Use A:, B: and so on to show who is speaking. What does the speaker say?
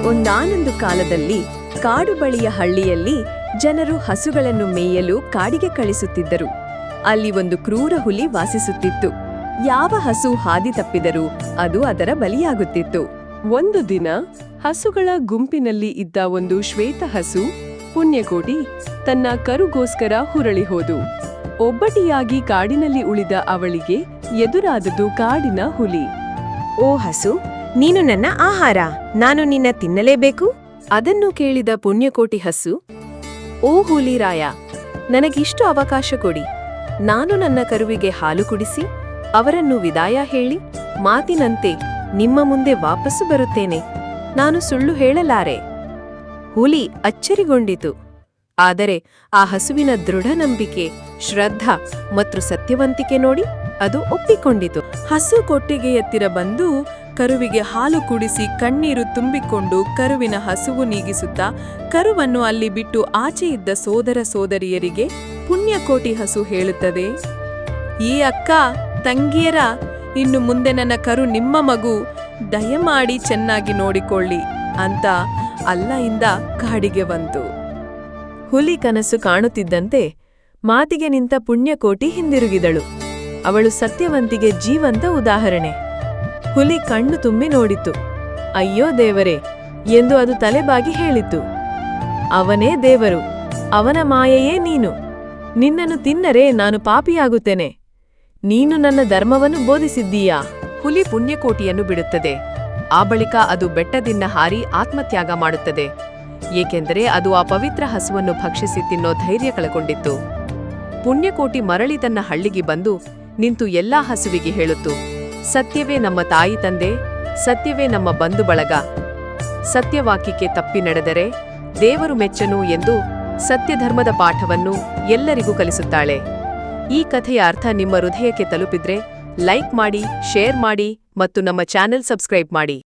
A: ಒಂದಾನೊಂದು ಕಾಲದಲ್ಲಿ ಕಾಡು ಬಳಿಯ ಹಳ್ಳಿಯಲ್ಲಿ ಜನರು ಹಸುಗಳನ್ನು ಮೇಯಲು ಕಾಡಿಗೆ ಕಳಿಸುತ್ತಿದ್ದರು. ಅಲ್ಲಿ ಒಂದು ಕ್ರೂರ ಹುಲಿ ವಾಸಿಸುತ್ತಿತ್ತು. ಯಾವ ಹಸು ಹಾದಿ ತಪ್ಪಿದರೂ ಅದು ಅದರ ಬಲಿಯಾಗುತ್ತಿತ್ತು. ಒಂದು ದಿನ ಹಸುಗಳ ಗುಂಪಿನಲ್ಲಿ ಇದ್ದ ಒಂದು ಶ್ವೇತ ಹಸು ಪುಣ್ಯಕೋಟಿ ತನ್ನ ಕರುಗೋಸ್ಕರ ಹುರಳಿ ಹೋದು. ಒಬ್ಬಟಿಯಾಗಿ ಕಾಡಿನಲ್ಲಿ ಉಳಿದ ಅವಳಿಗೆ ಎದುರಾದದು ಕಾಡಿನ ಹುಲಿ.
B: ಓ ಹಸು, ನೀನು ನನ್ನ ಆಹಾರ, ನಾನು ನಿನ್ನ ತಿನ್ನಲೇಬೇಕು.
A: ಅದನ್ನು ಕೇಳಿದ ಪುಣ್ಯಕೋಟಿ ಹಸು, ಓ ಹುಲಿರಾಯ, ನನಗಿಷ್ಟು ಅವಕಾಶ ಕೊಡಿ. ನಾನು ನನ್ನ ಕರುವಿಗೆ ಹಾಲು ಕುಡಿಸಿ ಅವರನ್ನು ವಿದಾಯ ಹೇಳಿ ಮಾತಿನಂತೆ ನಿಮ್ಮ ಮುಂದೆ ವಾಪಸ್ಸು ಬರುತ್ತೇನೆ. ನಾನು ಸುಳ್ಳು ಹೇಳಲಾರೆ. ಹುಲಿ ಅಚ್ಚರಿಗೊಂಡಿತು. ಆದರೆ ಆ ಹಸುವಿನ ದೃಢ ನಂಬಿಕೆ, ಶ್ರದ್ಧಾ ಮತ್ತು ಸತ್ಯವಂತಿಕೆ ನೋಡಿ ಅದು ಒಪ್ಪಿಕೊಂಡಿತು. ಹಸು ಕೊಟ್ಟಿಗೆ ಎತ್ತಿರ ಬಂದು ಕರುವಿಗೆ ಹಾಲು ಕುಡಿಸಿ ಕಣ್ಣೀರು ತುಂಬಿಕೊಂಡು ಕರುವಿನ ಹಸುವು ನೀಗಿಸುತ್ತಾ ಕರುವನ್ನು ಅಲ್ಲಿ ಬಿಟ್ಟು ಆಚೆ ಇದ್ದ ಸೋದರ ಸೋದರಿಯರಿಗೆ ಪುಣ್ಯಕೋಟಿ ಹಸು ಹೇಳುತ್ತದೆ, ಈ ಅಕ್ಕ ತಂಗಿಯರ, ಇನ್ನು ಮುಂದೆ ನನ್ನ ಕರು ನಿಮ್ಮ ಮಗು, ದಯಮಾಡಿ ಚೆನ್ನಾಗಿ ನೋಡಿಕೊಳ್ಳಿ ಅಂತ ಅಲ್ಲಿಂದ ಕಾಡಿಗೆ ಬಂತು. ಹುಲಿ ಕನಸು ಕಾಣುತ್ತಿದ್ದಂತೆ ಮಾತಿಗೆ ನಿಂತ ಪುಣ್ಯಕೋಟಿ ಹಿಂದಿರುಗಿದಳು. ಅವಳು ಸತ್ಯವಂತಿಗೆ ಜೀವಂತ ಉದಾಹರಣೆ. ಹುಲಿ ಕಣ್ಣು ತುಂಬಿ ನೋಡಿತು. ಅಯ್ಯೋ ದೇವರೇ ಎಂದು ಅದು ತಲೆಬಾಗಿ ಹೇಳಿತು. ಅವನೇ ದೇವರು, ಅವನ ಮಾಯೆಯೇ ನೀನು. ನಿನ್ನನ್ನು ತಿನ್ನರೆ ನಾನು ಪಾಪಿಯಾಗುತ್ತೇನೆ. ನೀನು ನನ್ನ ಧರ್ಮವನ್ನು ಬೋಧಿಸಿದ್ದೀಯಾ. ಹುಲಿ ಪುಣ್ಯಕೋಟಿಯನ್ನು ಬಿಡುತ್ತದೆ. ಆ ಬಳಿಕ ಅದು ಬೆಟ್ಟದಿಂದ ಹಾರಿ ಆತ್ಮತ್ಯಾಗ ಮಾಡುತ್ತದೆ. ಏಕೆಂದರೆ ಅದು ಆ ಪವಿತ್ರ ಹಸುವನ್ನು ಭಕ್ಷಿಸಿ ತಿನ್ನೋ ಧೈರ್ಯ ಕಳಕೊಂಡಿತ್ತು. ಪುಣ್ಯಕೋಟಿ ಮರಳಿ ತನ್ನ ಹಳ್ಳಿಗೆ ಬಂದು ನಿಂತು ಎಲ್ಲಾ ಹಸುವಿಗೆ ಹೇಳುತ್ತು, ಸತ್ಯವೇ ನಮ್ಮ ತಾಯಿ ತಂದೆ, ಸತ್ಯವೇ ನಮ್ಮ ಬಂಧು ಬಳಗ. ಸತ್ಯವಾಕ್ಯಕ್ಕೆ ತಪ್ಪಿ ನಡೆದರೆ ದೇವರು ಮೆಚ್ಚನು ಎಂದು ಸತ್ಯಧರ್ಮದ ಪಾಠವನ್ನು ಎಲ್ಲರಿಗೂ ಕಲಿಸುತ್ತಾಳೆ. ಈ ಕಥೆಯ ಅರ್ಥ ನಿಮ್ಮ ಹೃದಯಕ್ಕೆ ತಲುಪಿದ್ರೆ ಲೈಕ್ ಮಾಡಿ, ಶೇರ್ ಮಾಡಿ ಮತ್ತು ನಮ್ಮ ಚಾನೆಲ್ ಸಬ್ಸ್ಕ್ರೈಬ್ ಮಾಡಿ.